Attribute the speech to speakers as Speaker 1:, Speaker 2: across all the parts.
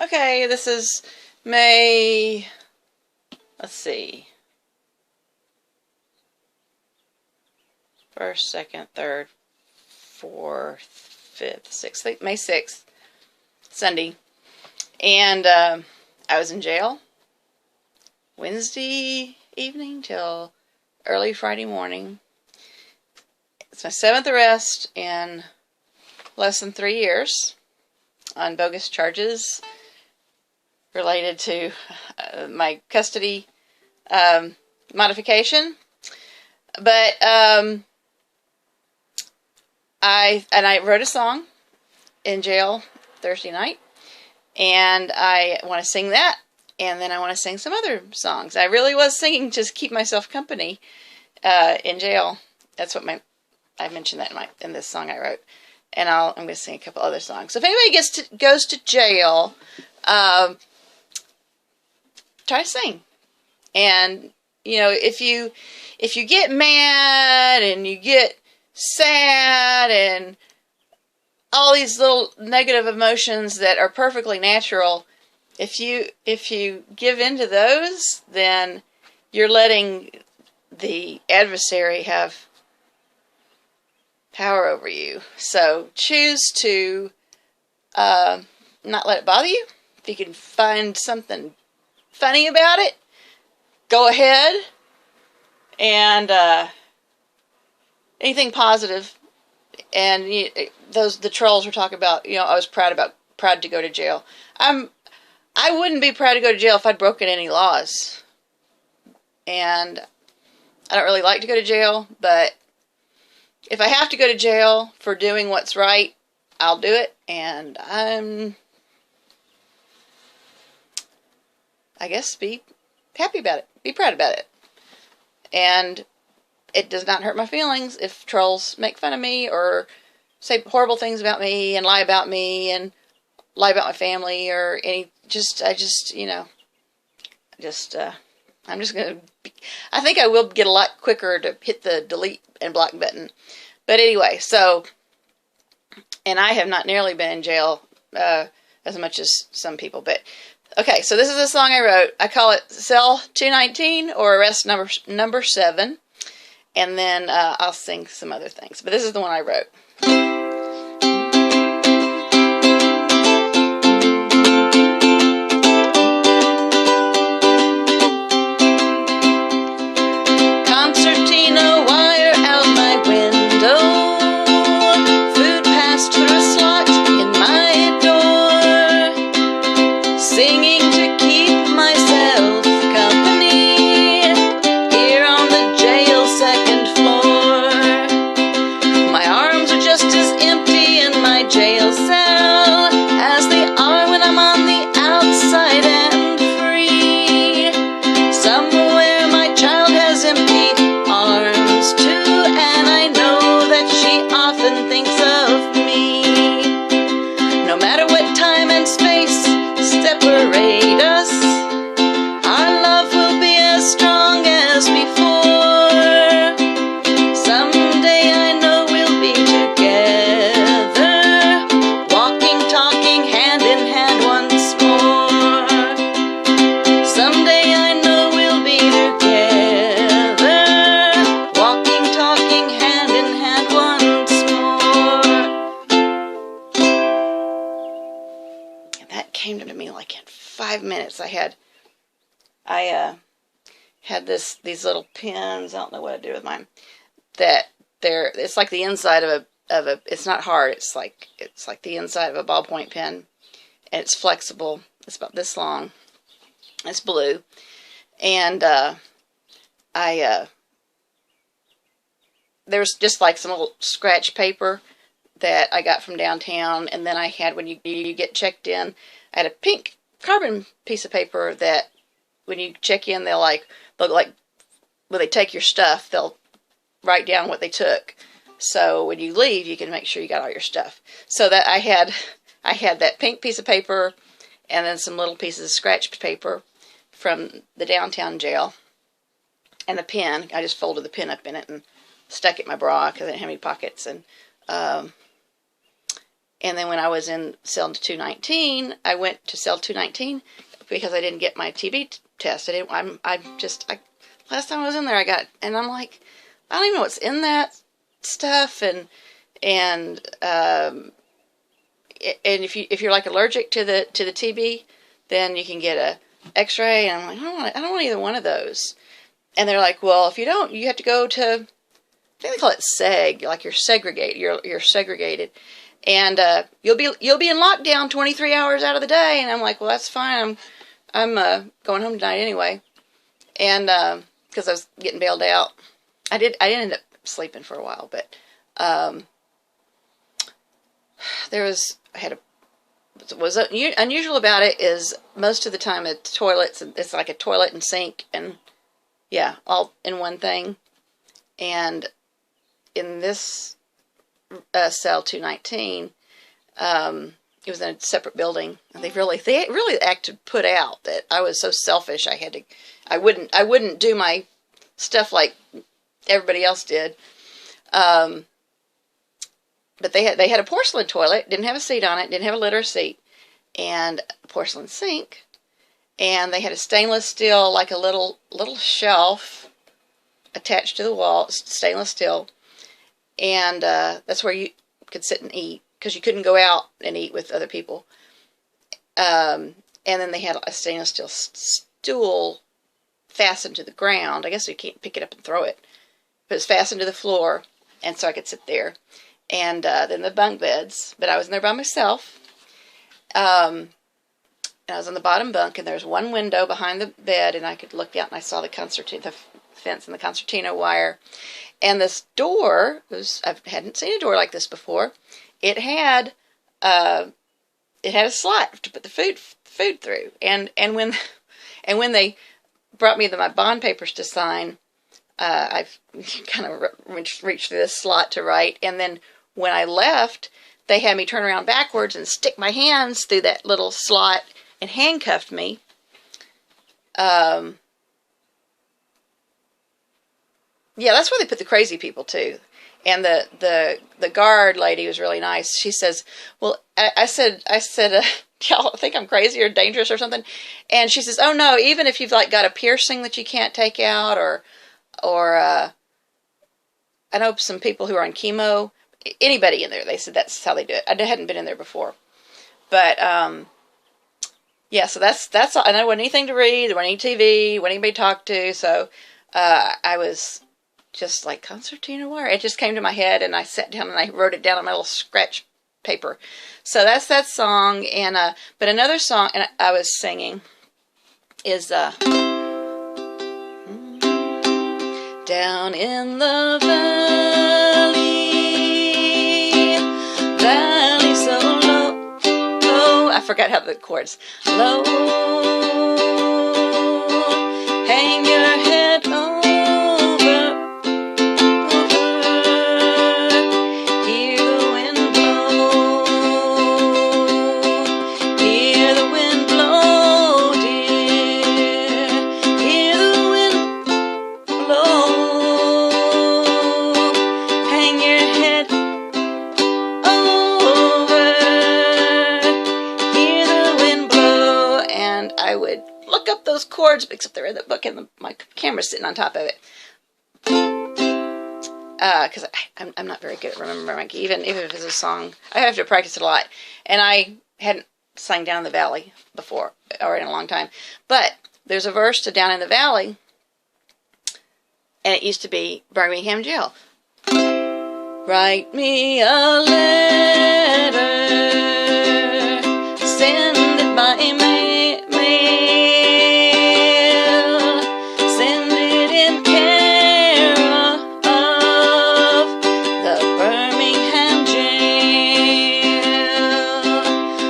Speaker 1: Okay, this is May, let's see, 1st, 2nd, 3rd, 4th, 5th, 6th, I think May 6th, Sunday. And I was in jail Wednesday evening till early Friday morning. It's my 7th arrest in less than 3 years on bogus charges related to my custody modification. But I wrote a song in jail Thursday night, and I want to sing that, and then I want to sing some other songs. I really was singing just to keep myself company in jail. That's what I mentioned that in this song I wrote, and I'm going to sing a couple other songs. So if anybody goes to jail, try to sing. And if you get mad and you get sad and all these little negative emotions that are perfectly natural, if you give in to those, then you're letting the adversary have power over you. So choose to not let it bother you. If you can find something funny about it, go ahead. And anything positive. And the trolls were talking about, I was proud to go to jail. I wouldn't be proud to go to jail if I'd broken any laws. And I don't really like to go to jail, but if I have to go to jail for doing what's right, I'll do it. And I guess be happy about it. Be proud about it. And it does not hurt my feelings if trolls make fun of me or say horrible things about me and lie about me and lie about my family or I'm just going to, I think I will get a lot quicker to hit the delete and block button. But anyway, and I have not nearly been in jail as much as some people, but okay, so this is a song I wrote. I call it Cell 219 or Arrest number 7. And then I'll sing some other things. But this is the one I wrote. Concertina wire out my window. Food passed through a slot in my door. Singing to keep myself company. Here on the jail second floor. My arms are just as empty in my jail cell as they are when I'm on the outside and free. Somewhere my child has empty arms too, and I know that she often thinks of me. No matter what time and space separate us, our love will be as strong as before. Someday I know we'll be together, walking, talking, hand in hand once more. Someday I know we'll be together, walking, talking, hand in hand once more. And that came to me like in 5 minutes. I had these little pins. I don't know what to do with mine. It's like the inside of a. It's not hard. It's like the inside of a ballpoint pen, and it's flexible. It's about this long. It's blue, and there's just like some little scratch paper that I got from downtown, and then I had when you get checked in, I had a pink carbon piece of paper that when you check in, they'll when they take your stuff, they'll write down what they took. So when you leave, you can make sure you got all your stuff. So that I had that pink piece of paper and then some little pieces of scratch paper from the downtown jail. And the pen, I just folded the pen up in it and stuck it in my bra because I didn't have any pockets. And And then when I was in cell 219, I went to cell 219 because I didn't get my TB test. Last time I was in there, and I'm like, I don't even know what's in that stuff, and if you're like allergic to the TB, then you can get a X-ray. And I'm like, I don't want either one of those. And they're like, well, if you don't, you have to go to, I think they call it seg, like you're segregated. You're segregated, and you'll be in lockdown 23 hours out of the day. And I'm like, well, that's fine. I'm going home tonight anyway, and because I was getting bailed out. I didn't end up sleeping for a while, but what's unusual about it is most of the time it's like a toilet and sink, and yeah, all in one thing. And in this cell 219, it was in a separate building, and they really acted put out that I was so selfish. I wouldn't do my stuff like everybody else did. But they had a porcelain toilet, didn't have a seat on it, didn't have a litter seat, and a porcelain sink, and they had a stainless steel, like a little shelf attached to the wall, stainless steel, and that's where you could sit and eat, because you couldn't go out and eat with other people. And then they had a stainless steel stool fastened to the ground. I guess you can't pick it up and throw it, but it's fastened to the floor, and so I could sit there. And then the bunk beds, but I was in there by myself. And I was on the bottom bunk, and there was one window behind the bed, and I could look out, and I saw the fence and the concertina wire. And this door I hadn't seen a door like this before. It had a slot to put the food through. And when they brought me my bond papers to sign, I've kind of reached through this slot to write, and then when I left, they had me turn around backwards and stick my hands through that little slot and handcuffed me. Yeah, that's where they put the crazy people too. And the guard lady was really nice. She says, "Well," I said, "Y'all think I'm crazy or dangerous or something?" And she says, "Oh no, even if you've like got a piercing that you can't take out, or I know some people who are on chemo, anybody in there," they said that's how they do it. I hadn't been in there before, but yeah. So that's all. And I wasn't anything to read. There wasn't any TV. Wasn't anybody to talk to. So I was just like, concertina wire. It just came to my head, and I sat down and I wrote it down on my little scratch paper. So that's that song. And but another song, and I was singing, is down in the valley so low. Oh, I forgot how the chords. Low, hang your head over. Hear the wind blow. Hear the wind blow, dear. Hear the wind blow. Hang your head over. Hear the wind blow. And I would look up those chords, except they're in the book, and my camera's sitting on top of it. Because I'm not very good at remembering my key. Even if it's a song, I have to practice it a lot. And I hadn't sang Down in the Valley before, or in a long time. But there's a verse to Down in the Valley, and it used to be Birmingham Jail. Write me a letter, send it by mail, send it in care of the Birmingham jail.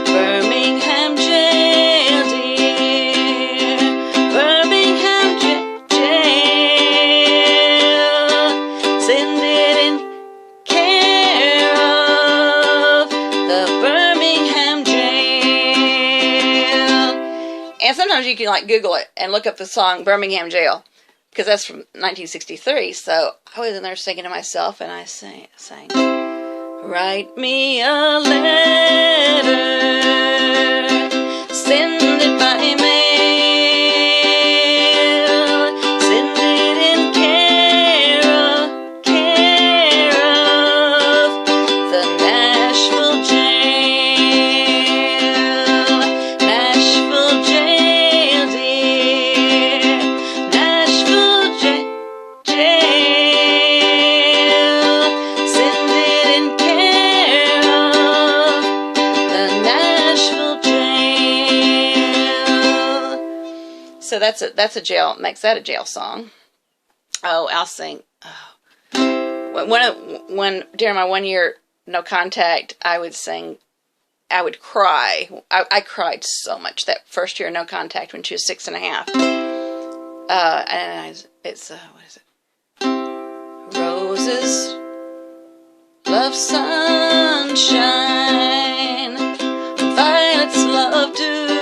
Speaker 1: Birmingham jail, dear. Birmingham jail. Send it in care of the Birmingham jail. And sometimes you can like Google it and look up the song Birmingham Jail, because that's from 1963. So I was in there singing to myself, and I sang, Write me a letter, send it by mail, send it in care of the Nashville jail, Nashville jail, dear, Nashville jail. Send it in care of the Nashville jail. So that's a jail, makes that a jail song. Oh, I'll sing. Oh. When during my 1 year no contact, I would cry. I cried so much that first year no contact when she was 6.5. It's what is it? Roses love sunshine, violets love dew,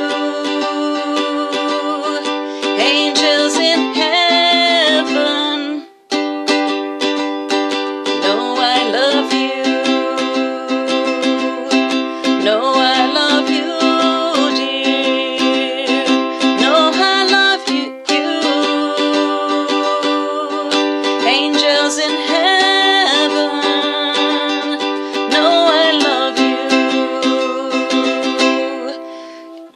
Speaker 1: angels in heaven know I love you, know I love you, dear, know I love you, angels in heaven know I love you.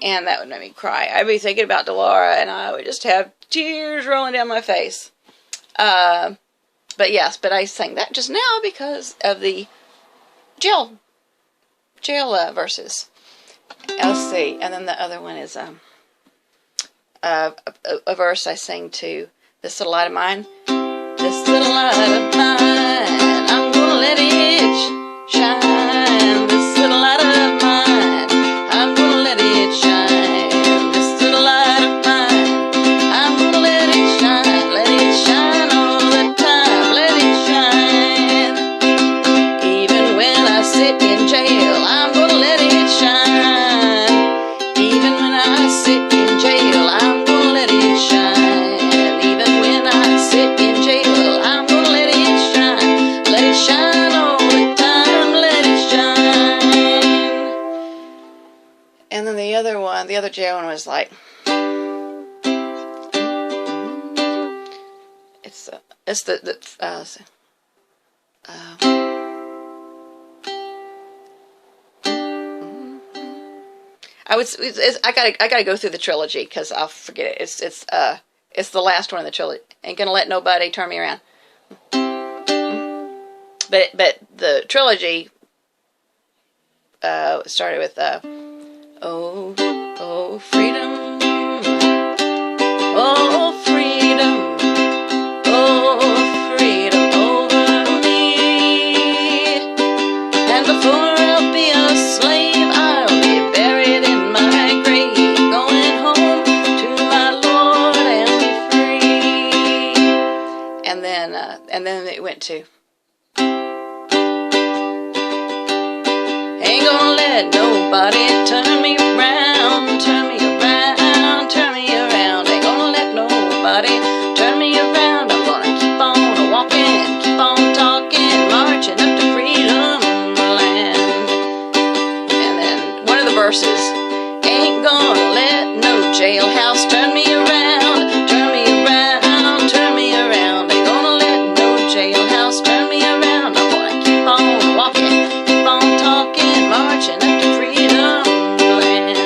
Speaker 1: And that would make me cry. I'd be thinking about Delora and I would just have tears rolling down my face. But yes, but I sang that just now because of the jail verses. Let's see. And then the other one is a verse I sang to This Little Light of Mine. This little light of mine, I'm gonna let it shine. This little light of mine, I'm gonna let it shine. This little light of mine, I'm gonna let it shine all the time, let it shine. Even when I sit in jail, I'm gonna let it shine. Even when I sit in jail, I'm gonna let it shine. Even when I sit in jail, I'm gonna let it shine all the time, let it shine. And then the other jail one was like, I gotta go through the trilogy because I'll forget it. It's the last one in the trilogy. Ain't gonna let nobody turn me around. But the trilogy started with oh freedom, oh freedom, oh freedom over me. And before I'll be a slave, I'll be buried in my grave, going home to my Lord and be free. And then it went to ain't gonna let nobody turn me around, turn me around, turn me around. Ain't gonna let nobody turn me around. I'm gonna keep on walking, keep on talking, marching up to freedom land. And then one of the verses, ain't gonna let no jailhouse turn me around, turn me around, turn me around. Ain't gonna let no jailhouse turn me around. I'm gonna keep on walking, keep on talking, marching up to freedom land.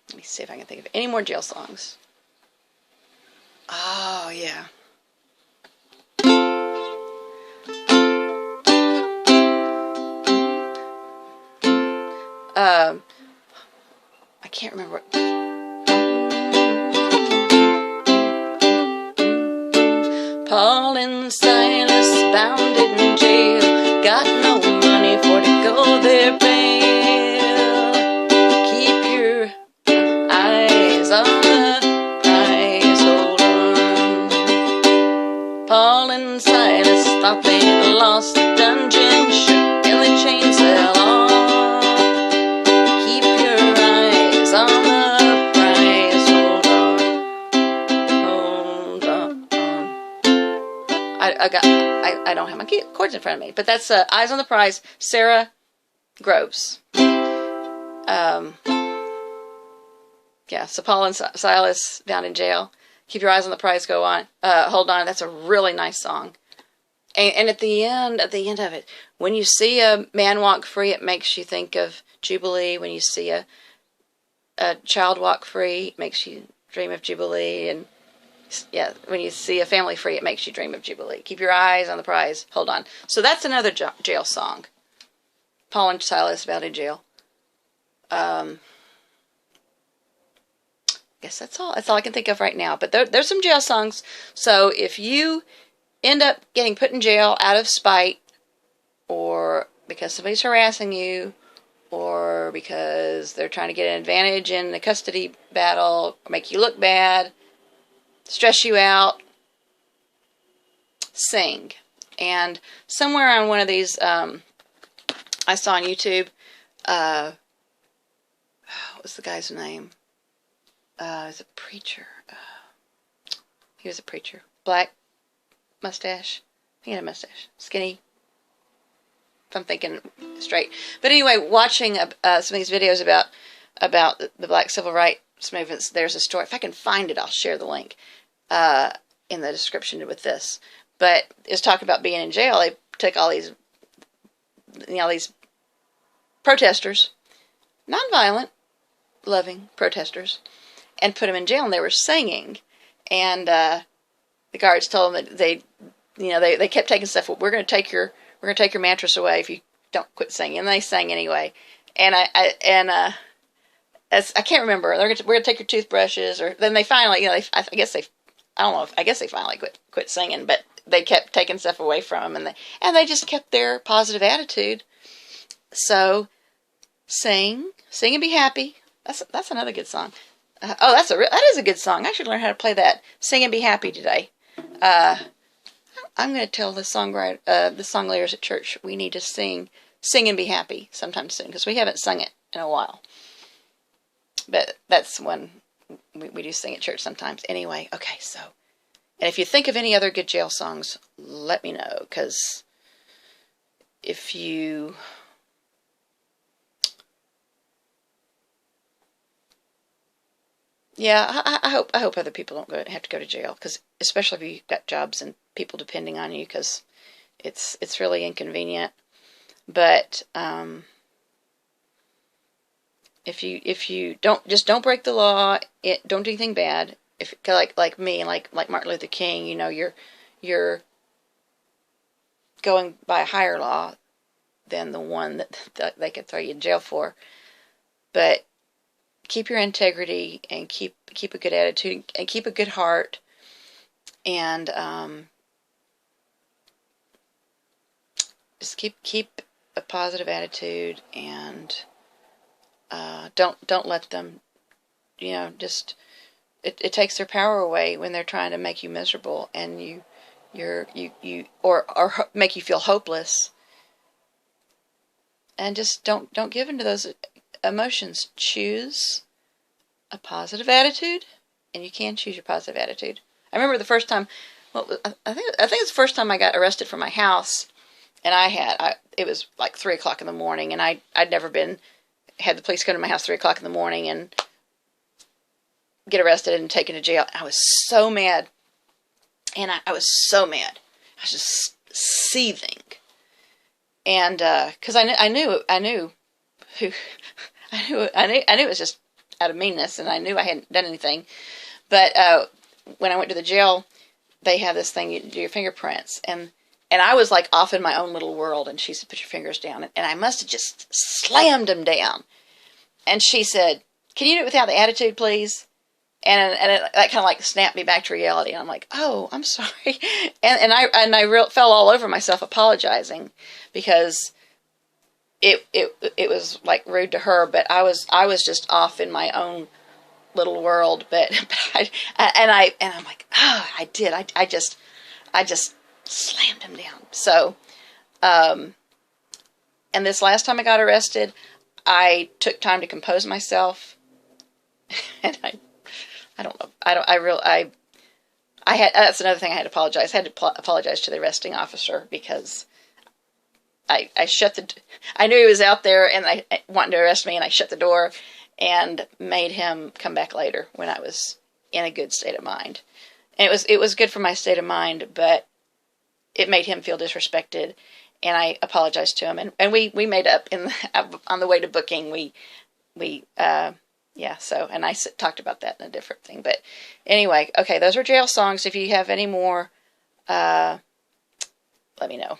Speaker 1: Let me see if I can think of any more jail songs. Oh, yeah. I can't remember. Paul and Silas bound in jail, got no money for to go their bail. Keep your eyes on the prize, hold on. Paul and Silas thought they'd lost the dungeon, shook and the chains fell off. Keep your eyes on the prize, hold on, hold on. I don't don't have my chords in front of me. But that's Eyes on the Prize, Sara Groves. Yeah, so Paul and Silas down in jail. Keep your eyes on the prize, go on. Hold on, that's a really nice song. And at the end of it, when you see a man walk free, it makes you think of Jubilee. When you see a child walk free, it makes you dream of Jubilee. And yeah, when you see a family free, it makes you dream of Jubilee. Keep your eyes on the prize, hold on. So that's another jail song. Paul and Silas about in jail. Guess that's all. That's all I can think of right now. But there's some jail songs. So if you end up getting put in jail out of spite, or because somebody's harassing you, or because they're trying to get an advantage in the custody battle, or make you look bad, stress you out, sing. And somewhere on one of these, I saw on YouTube, what was the guy's name? He's a preacher. He was a preacher. Black mustache. He had a mustache. Skinny. If I'm thinking straight. But anyway, watching some of these videos about the Black Civil Rights movements, there's a story. If I can find it, I'll share the link in the description with this. But it's talking about being in jail. They took all these, these protesters, nonviolent, loving protesters, and put them in jail, and they were singing, and the guards told them that they kept taking stuff. Well, we're going to take your mattress away if you don't quit singing. And they sang anyway. And I can't remember. We're going to take your toothbrushes, or then they finally, I guess they finally quit singing, but they kept taking stuff away from them, and they just kept their positive attitude. So sing and be happy. That's another good song. That is a good song. I should learn how to play that. Sing and be happy today. I'm going to tell the song leaders at church we need to sing and be happy sometime soon, because we haven't sung it in a while. But that's when we do sing at church sometimes. Anyway, okay, so. And if you think of any other good jail songs, let me know, because if you... Yeah, I hope other people don't have to go to jail, because especially if you've got jobs and people depending on you, because it's really inconvenient. But if you don't break the law, don't do anything bad. If like me, like Martin Luther King, you're going by a higher law than the one that they could throw you in jail for. But keep your integrity, and keep a good attitude, and keep a good heart, and just keep a positive attitude, and don't let them, just it takes their power away when they're trying to make you miserable, and you make you feel hopeless, and just don't give in to those emotions. Choose a positive attitude, and you can choose your positive attitude. I remember the first time, I think it's the first time I got arrested from my house, and it was like 3 o'clock in the morning, and I'd never had the police come to my house 3 o'clock in the morning and get arrested and taken to jail. I was so mad, and I was so mad. I was just seething, and because I knew who. I knew it was just out of meanness, and I knew I hadn't done anything. But when I went to the jail, they have this thing, you do your fingerprints, and I was like off in my own little world, and she said, put your fingers down, and I must have just slammed them down. And she said, can you do it without the attitude, please? And that kind of like snapped me back to reality, and I'm like, oh, I'm sorry. And I fell all over myself apologizing, because it was like rude to her, but I was just off in my own little world. But I'm like, I did. I just slammed him down. So, and this last time I got arrested, I took time to compose myself, and I don't know. I that's another thing I had to apologize. I had to apologize to the arresting officer because I knew he was out there and I wanted to arrest me, and I shut the door and made him come back later when I was in a good state of mind. And it was good for my state of mind, but it made him feel disrespected, and I apologized to him, and we made up on the way to booking. And I talked about that in a different thing. But anyway, okay, those are jail songs. If you have any more, let me know.